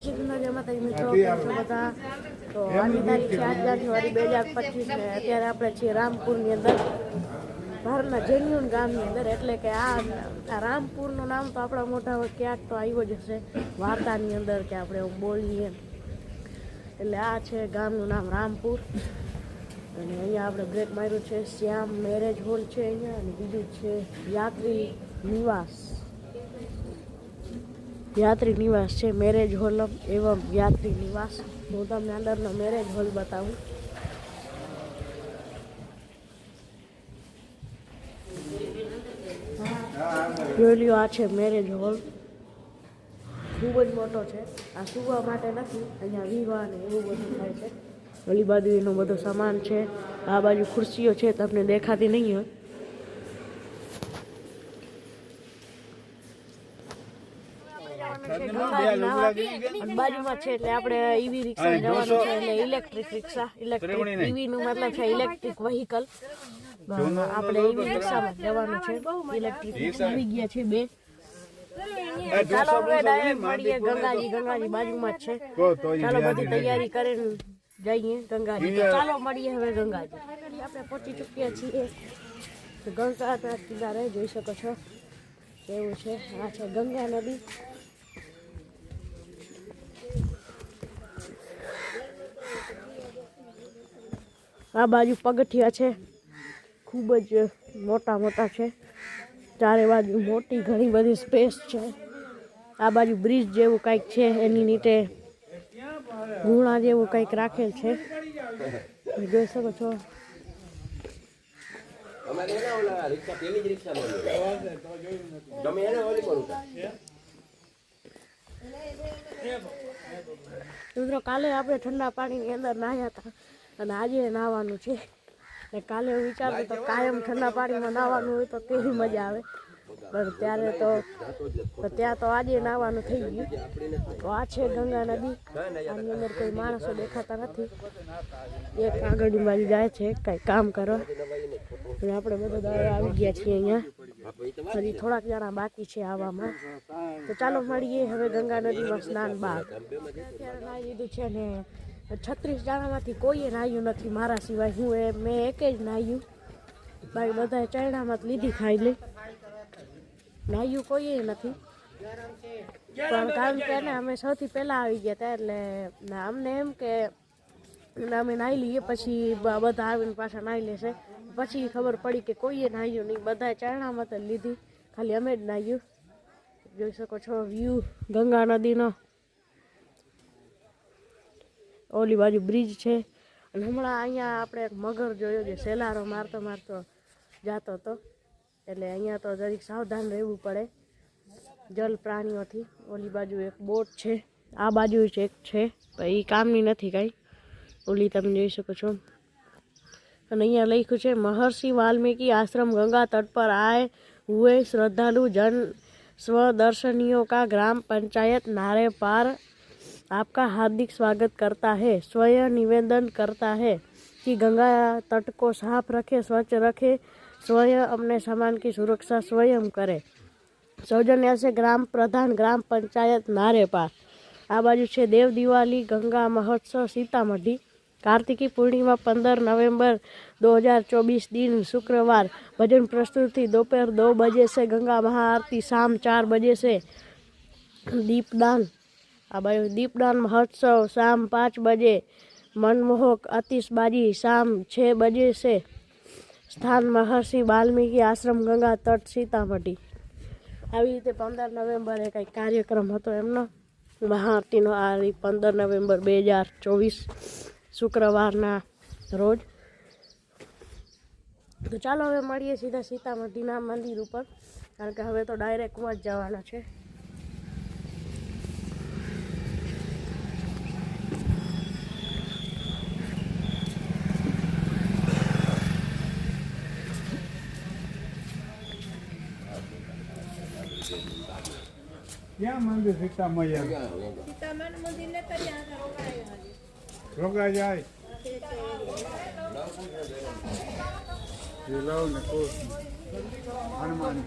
મિત્રો કેમ છો બધા? તો આજની તારીખ છે 8 જાન્યુઆરી 2025 ને અત્યારે આપણે છીએ રામપુરની અંદર, ભારતના જેન્યુન ગામની અંદર. એટલે કે આ રામપુરનું નામ તો આપણા મોઢા ક્યાંક તો આવ્યો જ હશે વાર્તાની અંદર કે આપણે એવું બોલીએ. એટલે આ છે ગામનું નામ રામપુર. અને અહીંયા આપણે બ્રેક માર્યું છે. શ્યામ મેરેજ હોલ છે અહીંયા, અને બીજું છે યાત્રી નિવાસ. યાત્રી નિવાસ છે, મેરેજ હોલ એવમ યાત્રી નિવાસ. હું તમને અંદરનો મેરેજ હોલ બતાવું. જોઈ આ છે મેરેજ હોલ, ખૂબ જ મોટો છે. આ સુવા માટે નથી, અહીંયા વિવાહ ને એવું બધું થાય છે. ઓલી બાજુ એનો બધો સામાન છે, આ બાજુ ખુરશીઓ છે, તમને દેખાતી નહીં હોય. બાજુમાં છે એટલે આપણે ઈવી રિક્ષા જવાનું છે, એટલે ઇલેક્ટ્રિક રિક્ષા. ઇલેક્ટ્રિક ઈવી નું મતલબ છે ઇલેક્ટ્રિક વ્હીકલ. આપણે ઈવી રિક્ષામાં જવાનું છે. ઇલેક્ટ્રિક આવી ગયા છે બે. ચાલો હવે ડાયરેક્ટ મળીએ ગંગાજી. ગંગાજી બાજુમાં જ છે. ચાલો બધી તૈયારી કરીને જઈએ ગંગાજી. ચાલો મળીએ હવે ગંગાજી. આપણે પહોંચી ચૂક્યા છીએ ગંગાના કિનારે. જોઈ શકો છો એવું છે. આ છે ગંગા નદી. આ બાજુ પગથિયા છે, ખૂબ જ મોટા મોટા છે. ચારે બાજુ મોટી ઘણી બધી સ્પેસ છે. આ બાજુ બ્રિજ જેવું કંઈક છે, એની નીચે ગુણા જેવું કંઈક રાખેલ છે, જોઈ શકો છો. મિત્રો કાલે આપણે ઠંડા પાણીની અંદર નાહ્યા હતા, અને આજે નાહવાનું છે. ને કાલે હું વિચારતો તો કાયમ ઠંડા પાણીમાં નાહવાનું હોય તો કેવી મજા આવે, પણ ત્યારે તો ત્યાં તો આજે નાહવાનું થઈ ગયું. તો આ છે ગંગા નદી. આની અંદર કોઈ માણસો દેખાતા નથી. એક આગળની બાજુ જાય છે કંઈ કામ કરવા, અને આપણે બધા દાડા આવી ગયા છીએ અહીંયા. હજી થોડાક જણા બાકી છે આવવામાં. તો ચાલો મળીએ હવે ગંગા નદીમાં સ્નાન બાદ. અત્યારે નાહી લીધું છે ને 36 જણામાંથી કોઈએ નાહ્યું નથી મારા સિવાય. મેં એકે જ નાહ્યું. બાકી બધાએ ચરણામાં લીધી ખાઈ લે. નાહ્યું કોઈએ નથી, પણ કારણ કે અમે સૌથી પહેલાં આવી ગયા હતા, એટલે અમને એમ કે અમે નાહી લઈએ, પછી બધા આવીને પાછા નાહી લેશે. પછી ખબર પડી કે કોઈએ નાહ્યું નહીં, બધાએ ચરણામાં તો લીધી, ખાલી અમે જ નાહ્યું. જોઈ શકો છો વ્યૂ ગંગા નદીનો. ઓલી બાજુ બ્રિજ છે. અને હમણાં અહીંયા આપણે એક મગર જોયો જે સેલારો મારતો મારતો જતો હતો, એટલે અહીંયા તો જરીક સાવધાન રહેવું પડે જલ પ્રાણીઓથી. ઓલી બાજુ એક બોટ છે, આ બાજુ એક છે, પણ એ કામની નથી કાંઈ. ઓલી તમે જોઈ શકો છો. અને અહીંયા લખ્યું છે महर्षि वाल्मीकि आश्रम गंगा तट पर आए हुए श्रद्धालु जन स्वदर्शनियों का ग्राम पंचायत नारे पार आपका हार्दिक स्वागत करता है। स्वयं निवेदन करता है कि गंगा तट को साफ रखे, स्वच्छ रखे, स्वयं अपने सामान की सुरक्षा स्वयं करे। सौजन्य से ग्राम प्रधान ग्राम पंचायत नारे पार। आ बाजू है देव दिवाली गंगा महोत्सव सीतामढ़ी। कार्तिकी पूर्णिमा 15 नवंबर 2024 दिन शुक्रवार। भजन प्रस्तुति दोपहर 2 बजे से, गंगा महाआरती शाम 4 बजे से, दीपदान दीपदान महोत्सव शाम 5 बजे, मनमोहक आतिशबाजी शाम 6 बजे से। स्थान महर्षि वाल्मीकि आश्रम गंगा तट सीतामढ़ी। આવી રીતે 15 નવેમ્બરે કંઈક કાર્યક્રમ હતો એમનો મહાઆરતીનો. આ 15 નવેમ્બર 2024 શુક્રવારના રોજ. તો ચાલો હવે મળીએ સીધા સીતામઢીના મંદિર ઉપર, કારણ કે હવે તો ડાયરેક્ટ જ જવાના છે. ક્યાં મંદિર સીતામૈયા? સીતામાનું મંદિર ને કર્યા રોકા જાય હનુમાન.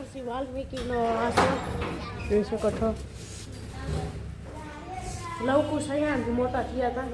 મહર્ષિ વાલ્મીકીનો આશ્રમ જોઈ શકો છો. લવકુશ અહીંયા મોટા થયા હતા.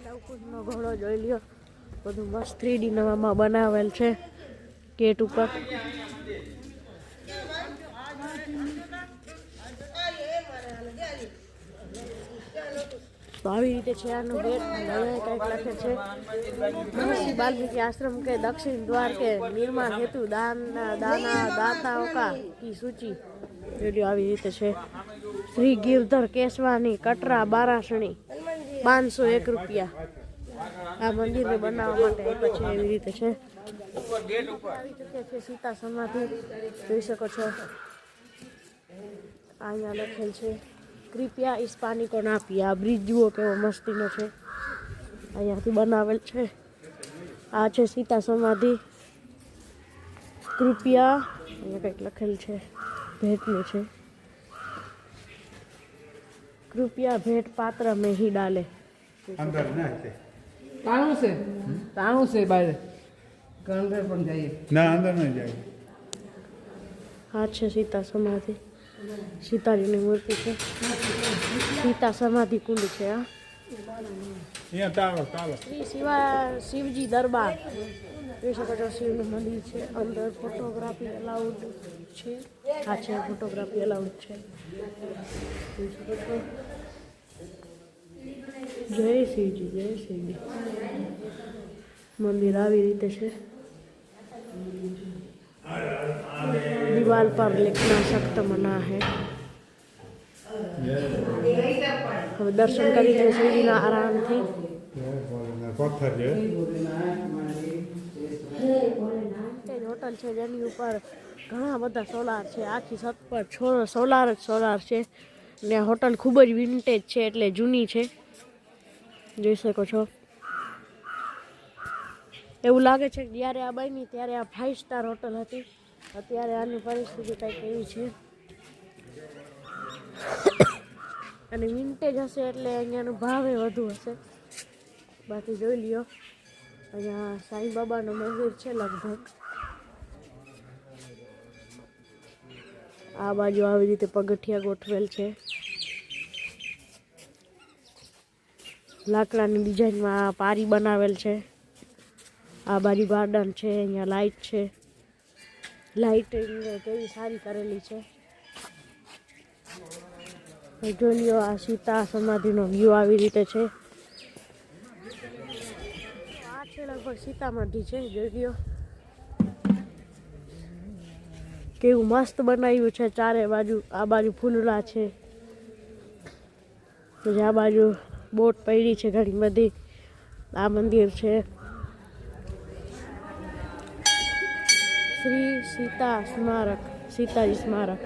લવકુશનો ઘોડો જોઈ લ્યો. બધું મસ્ત 3D નવામાં બનાવેલ છે ગેટ ઉપર. તો આવી રીતે છે આનું ગેટ. કંઈક લખે છે મહર્ષિ વાલ્મીકી આશ્રમ કે દક્ષિણ દ્વાર કે નિર્માણ હેતુ દાતાઓ કા કી સૂચિ. વિડીયો આવી રીતે છે. શ્રી ગિરધર કેશવાની કટરા બારાસણી 501 રૂપિયા આ મંદિરને બનાવવા માટે આપ્યા છે. એવી રીતે છે. આવી જગ્યા છે સીતા સમાધિ જોઈ શકો છો. અહીંયા લખેલ છે કૃપયા ઇસ પાણી કો ના પીએ. આ બ્રિજ જુઓ કેવો મસ્તીનો છે, અહીંયાથી બનાવેલ છે. આ છે સીતા સમાધિ. કૃપયા અહીંયા કંઈક લખેલ છે, ભેટનું છે. કૃપયા ભેટ પાત્ર મેં હી ડાલે. અંદર ના છે. તાણું છે બહાર અંદર પણ જઈએ. ના અંદર ન જાય. આ છે સીતા સમાધિ. સીતાજીની મૂર્તિ છે. સીતા સમાધિ કુંડ છે. આ અહીંયા તાળો શ્રી શિવજી દરબાર જોઈ શકો છો. શિવનું મંદિર છે. અંદર ફોટોગ્રાફી અલાઉડ છે. આ છે ફોટોગ્રાફી અલાઉડ છે. જોઈ શકો છો. જય શિવજી, જય શિવજી. મંદિર આવી રીતે છે. દીવાલ પર लिखना सख्त मना है. હવે દર્શન કરી લે શિવજીના આરામથી. પથ્થર છે. હોટલ છે જેની ઉપર ઘણા બધા સોલાર છે. આખી છત પર સોલાર જ સોલાર છે. ને હોટલ ખૂબ જ વિન્ટેજ છે, એટલે જૂની છે. જોઈ શકો છો. એવું લાગે છે કે જ્યારે આ બની ત્યારે આ 5 સ્ટાર હોટલ હતી. અત્યારે આની પરિસ્થિતિ કંઈક એવી છે. અને વિન્ટેજ હશે એટલે અહીંયાનું ભાવે વધુ હશે. બાકી જોઈ લ્યો અહીંયા સાંઈ બાબાનું મંદિર છે લગભગ. આ બાજુ આવી રીતે પગથિયા ગોઠવેલ છે. લાકડાની ડિઝાઇનમાં પારી બનાવેલ છે. આ બાજુ ગાર્ડન છે. અહીંયા લાઇટ છે. લાઇટિંગ કેવી સારી કરેલી છે. જોઈ લ્યો આ સીતા સમાધિનો વ્યૂ આવી રીતે છે. આ છે લગભગ સીતામાઢી છે. જોઈ લ્યો કેવું મસ્ત બનાવ્યું છે. ચારે બાજુ આ બાજુ ફૂલડા છે. પછી આ બાજુ બોટ પડી છે ઘણી બધી. આ મંદિર છે શ્રી સીતા સ્મારક, સીતાજી સ્મારક.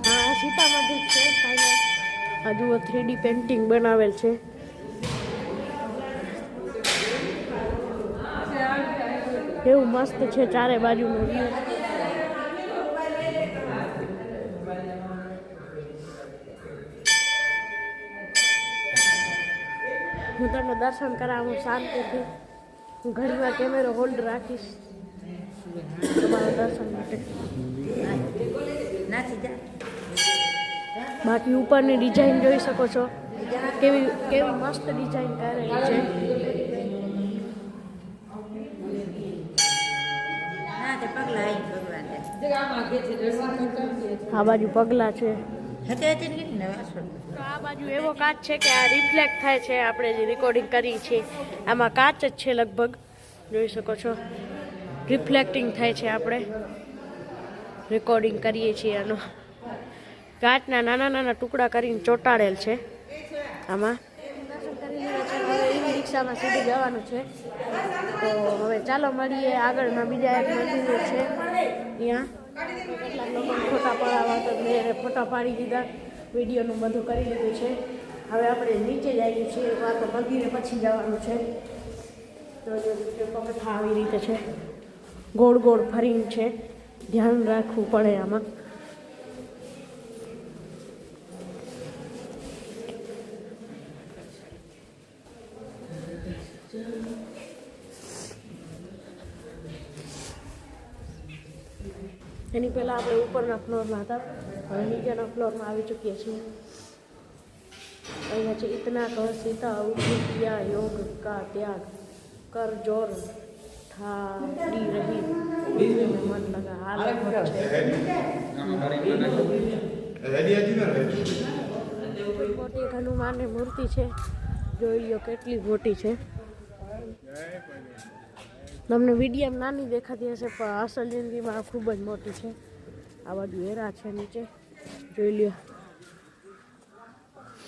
હા સીતામાઢી છે ફાઇનલ. આ જુઓ 3D પેઇન્ટિંગ બનાવેલ છે. કેવું મસ્ત છે ચારે બાજુનું વ્યૂ. હું તમને દર્શન કરાવું શાંતિથી. હું ઘણીવાર કેમેરો હોલ્ડ રાખીશ તમારા દર્શન માટે. બાકી ઉપરની ડિઝાઇન જોઈ શકો છો. કેવી કેવી મસ્ત ડિઝાઇન કરેલી છે. આ બાજુ પગલા છે. તો આ બાજુ એવો કાચ છે કે આ રિફ્લેક્ટ થાય છે. આપણે જે રેકોર્ડિંગ કરી છે આમાં કાચ જ છે લગભગ. જોઈ શકો છો રિફ્લેક્ટિંગ થાય છે. આપણે રેકોર્ડિંગ કરીએ છીએ આનો. કાચના નાના નાના ટુકડા કરીને ચોંટાડેલ છે આમાં. રિક્ષામાં સીધું જવાનું છે. તો હવે ચાલો મળીએ આગળમાં બીજા એક મંદિર છે ત્યાં. કેટલાક લોકો ફોટા પડાવવા તો મેં ફોટા પાડી દીધા, વિડીયોનું બધું કરી લીધું છે. હવે આપણે નીચે જઈએ છીએ, વા તો મંદિરે પછી જવાનું છે. તો પગથા આવી રીતે છે, ગોળ ગોળ ફરીને છે, ધ્યાન રાખવું પડે આમાં. એની પહેલાં આપણે ઉપરના ફ્લોરમાં હતા, હવે નીચેના ફ્લોરમાં આવી ચૂક્યા છીએ. અહીંયા છે ઇતના કર સીતા ઉઠી કિયા યોગ કા ત્યાગ कर जोर ठाड़ी रही में मन लगा हाल મોટી હનુમાનની મૂર્તિ છે, જોઈ લો કેટલી મોટી છે. તમને વિડીયોમાં નાની દેખાતી હશે પણ અસલ જિંદગીમાં ખૂબ જ મોટી છે. આ બાજુ હેરા છે નીચે, જોઈ લ્યો.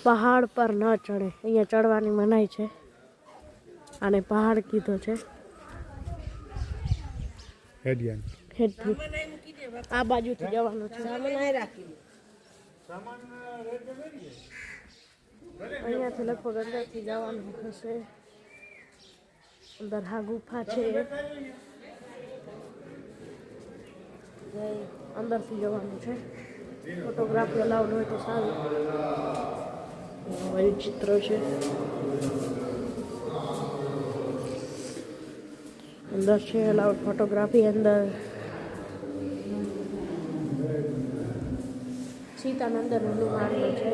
પહાડ પર ન ચડે, અહીંયા ચડવાની મનાઈ છે. આને પહાડ કીધો છે. હેડથી આ બાજુથી જવાનું છે. અહીંયાથી લગભગ અંદરથી જવાનું હશે. અંદર હા ગુફા છે, અંદરથી જવાનું છે. ફોટોગ્રાફી અલાઉડ હોય તો સારું. અહીં ચિત્ર છે, અંદર છે અલાઉડ ફોટોગ્રાફી. અંદર સીતાનંદ હનુમાનનું છે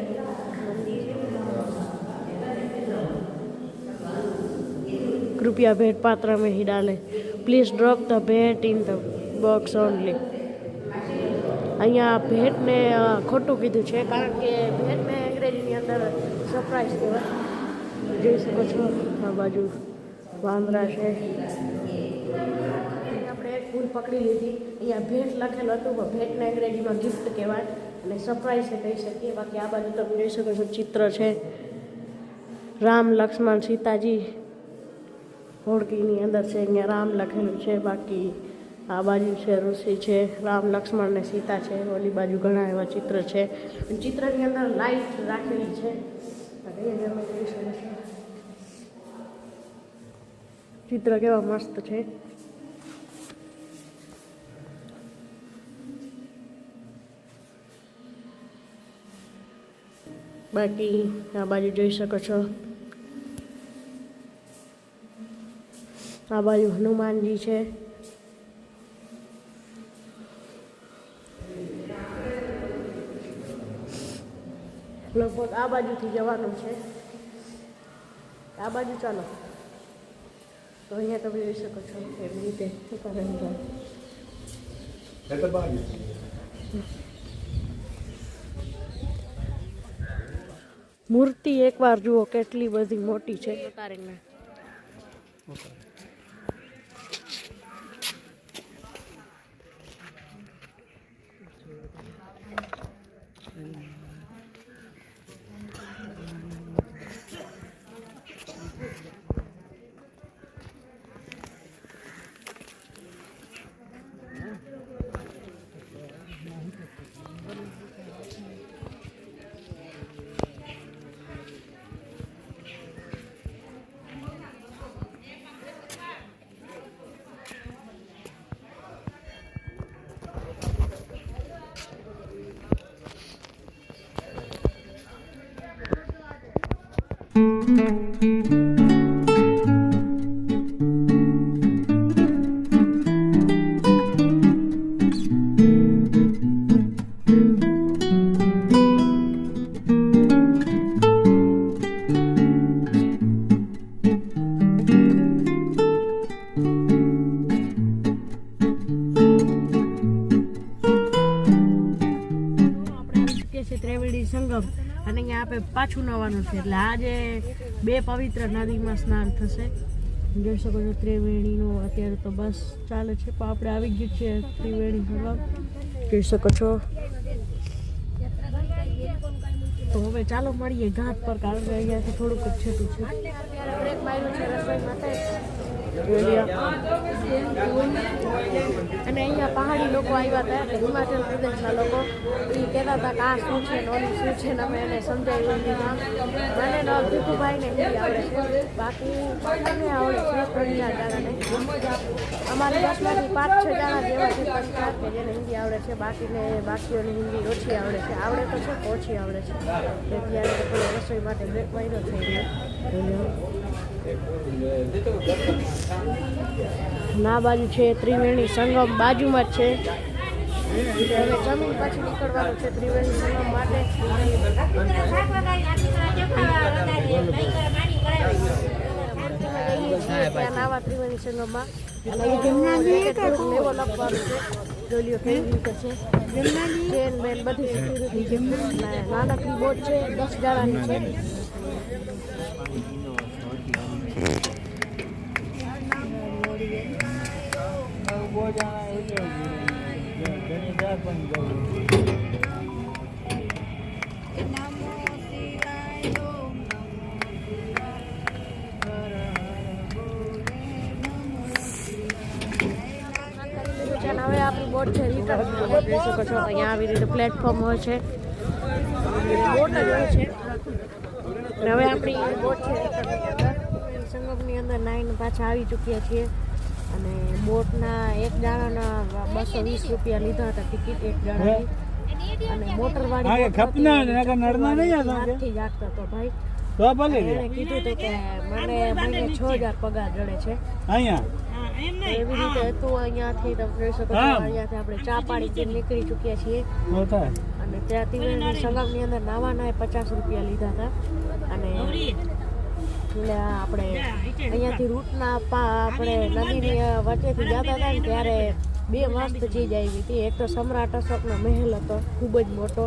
મંદિર. कृपया भेंट पात्र में ही डालें, प्लीज ड्रॉप ધ भेंट इन ધ બોક્સ ઓનલી. અહીંયા ભેટને ખોટું કીધું છે કારણ કે ભેટને અંગ્રેજીની અંદર સરપ્રાઈઝ કહેવાય. જોઈ શકો છો આ બાજુ વાંદરા છે. આપણે એક ભૂલ પકડી લીધી, અહીંયા ભેટ લખેલું હતું પણ ભેટને અંગ્રેજીમાં ગિફ્ટ કહેવાય અને સરપ્રાઈઝ કહી શકીએ. બાકી આ બાજુ તમે જોઈ શકો છો ચિત્ર છે, રામ લક્ષ્મણ સીતાજી હોડકીની અંદર છે. અહીંયા રામ લખેલું છે. બાકી આ બાજુ છે ઋષિ છે, રામ લક્ષ્મણ ને સીતા છે. ઓલી બાજુ ઘણા એવા ચિત્ર છે. ચિત્રની અંદર લાઈટ રાખેલી છે. ચિત્ર કેવા મસ્ત છે. બાકી આ બાજુ જોઈ શકો છો, આ બાજુ હનુમાનજી છે. લગભગ આ બાજુથી જવાનું છે. આ બાજુ ચાલો. તો અહીંયા તમે જોઈ શકો છો એવી રીતે મૂર્તિ એકવાર જુઓ કેટલી બધી મોટી છે. તારીને ત્રિવેણી સંગમ અને અહીંયા આપણે પાછું નવાનું છે. એટલે આજે બે પવિત્ર નદીમાં સ્નાન થશે. જોઈ શકો છો ત્રિવેણીનું અત્યારે તો બસ ચાલે છે પણ આપણે આવી ગયું છે ત્રિવેણી સંગમ. જોઈ શકો છો તો હવે ચાલો મળીએ ઘાટ પર, કારણ કે અહીંયાથી થોડુંક જ છેટું છે. અત્યારે બ્રેક માર્યું છે રસોઈ માટે. અને અહીંયા પહાડી લોકો આવ્યા હતા, એટલે હિમાચલ પ્રદેશના લોકો. એ કહેતા હતા કે આ શું છે ને ઓલી શું છે ને અમે એને સમજાવ્યું હિન્દીમાં. મને ન ભીખુભાઈને હિન્દી આવડે છે, બાકી મને આવડે છે 3-4 જણાને. અમારી બસમાંથી 5-6 જણા જેવા છે 3-4 કે જેને હિન્દી આવડે છે, બાકીઓની હિન્દી ઓછી આવડે છે. આવડે તો છે પણ ઓછી આવડે છે. તેથી આજે થોડો રસોઈ માટે બ્રેક માર્યો છે. ના બાજુ છે ત્રિવેણી સંગમ, બાજુમાં જ છે. હવે જમીન પછી નીકળવાનું છે ત્રિવેણી સંગમ માટે. ત્યાં નાવા ત્રિવેણી સંગમમાં લેવો લખવાનું છે. જોલીઓ કેવી રીતે છે, ટ્રેન બેન બધી સિક્યુરિટી. નાનકડી બોટ છે, 10 જણાની છે. હવે આપણી બોટ છે રિટર્ન જોઈ શકો છો. અહીંયા આવી રીતે પ્લેટફોર્મ હોય છે, બોટ જ હોય છે. અને હવે આપણી બોટ છે સંગમની અંદર નાઈને પાછા આવી ચૂક્યા છીએ. અને બોટના એક જણાના 220 રૂપિયા લીધા હતા ટિકિટ એક જણાની. અને મોટરવાળી હાથથી જાગતો હતો ભાઈ. એને કીધું હતું કે મને મહિને 6000 પગાર જડે છે. એવી રીતે હતું. અહીંયાથી તમે જોઈ શકો છો, અહીંયાથી આપણે ચા પાડી નીકળી ચૂક્યા છીએ. અને ત્યાં ત્રિવેણી સંગમની અંદર નાવાના 50 રૂપિયા લીધા હતા. અને આપણે અહીંયાથી રૂટના આપણે નદીની વચ્ચેથી જતા હતા ને ત્યારે 2 મસ્ત ચીજ આવી હતી. એક તો સમ્રાટ અશોકનો મહેલ હતો, ખૂબ જ મોટો,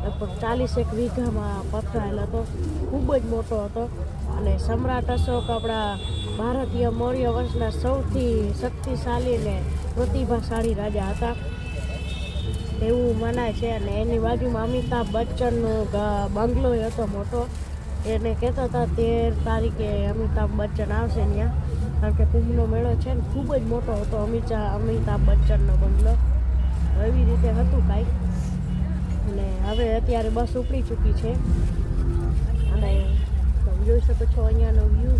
લગભગ 40 વીઘામાં પથરાયેલ હતો, ખૂબ જ મોટો હતો. અને સમ્રાટ અશોક આપણા ભારતીય મૌર્ય વંશના સૌથી શક્તિશાળી ને પ્રતિભાશાળી રાજા હતા એવું મનાય છે. અને એની બાજુમાં અમિતાભ બચ્ચનનો બંગલો હતો મોટો. એને કહેતા હતા 13 તારીખે અમિતાભ બચ્ચન આવશે ત્યાં, કારણ કે કુંભનો મેળો છે ને. ખૂબ જ મોટો હતો અમિતાભ બચ્ચનનો બંગલો. એવી રીતે હતું કાંઈક. અને હવે અત્યારે બસ ઉપડી ચૂકી છે. અને તમે જોઈ શકો છો અહીંયાનો વ્યૂ.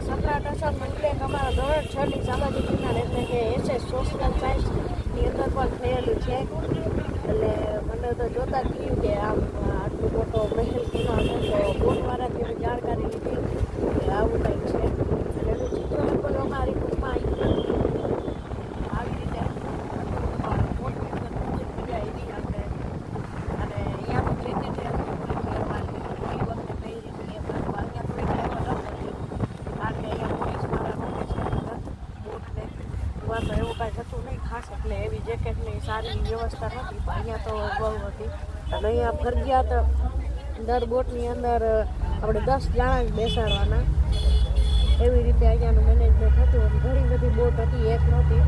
સમ્રાટ અશોક ઉલ્લેખ અમારા ધોરણ 6 ની સામાજિક વિજ્ઞાન એટલે કે SS સોશિયલ સાયન્સની અંદર પણ થયેલું છે. એટલે મને તો જોતા જ થયું કે આમ આટલો મોટો મહેલ કેમાં હતો. તો બોટવાળાથી અમે જાણકારી લીધી કે આવું કંઈક છે. અને એનું ચિત્ર પણ અમારી બુકમાં આવી રીતે બોટની અંદર ખૂબ જ મજા આવી આપણે. અને અહીંયા પણ રીતે એ વખતે કઈ રીતે અહીંયા થોડીક લેવલ અપ હતી, કારણ કે અહીંયા પોલીસવાળા રહે છે બોટને તો એવું કાંઈ થતું નહીં ખાસ. એટલે એવી જેકેટની સારી વ્યવસ્થા નહોતી, પણ અહીંયા તો બહુ હતી. અને અહીંયા ફરજિયાત દર બોટની અંદર આપણે 10 જણા જ બેસાડવાના, એવી રીતે અહીંયાનું મેનેજમેન્ટ હતું. અને ઘણી બધી બોટ હતી, એક નહોતી.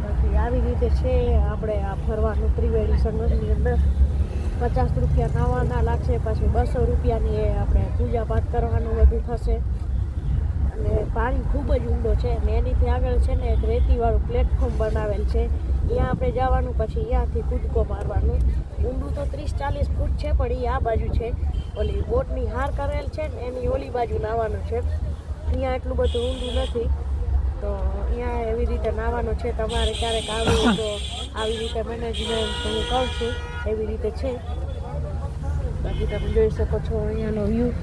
બાકી આવી રીતે છે આપણે આ ફરવાનું ત્રિવેણી સંગમની અંદર. 50 રૂપિયા નાવાના લાગશે, પછી 200 રૂપિયાની એ આપણે પૂજા પાઠ કરવાનું બધું થશે. અને પાણી ખૂબ જ ઊંડો છે. અને એનીથી આગળ છે ને એક રેતીવાળું પ્લેટફોર્મ બનાવેલ છે, ત્યાં આપણે જવાનું. પછી અહીંયાથી કૂદકો મારવાનું. ઊંડું તો 30-40 ફૂટ છે, પણ એ આ બાજુ છે. ઓલી બોટની હાર કરેલ છે ને એની ઓલી બાજુ નાવાનું છે. અહીંયા એટલું બધું ઊંડું નથી, તો અહીંયા એવી રીતે નાવાનું છે. તમારે ક્યારેક આવવું તો આવી રીતે મેનેજમેન્ટ હું કહું છું એવી રીતે છે. બાકી તમે જોઈ શકો છો અહીંયાનો વ્યૂ.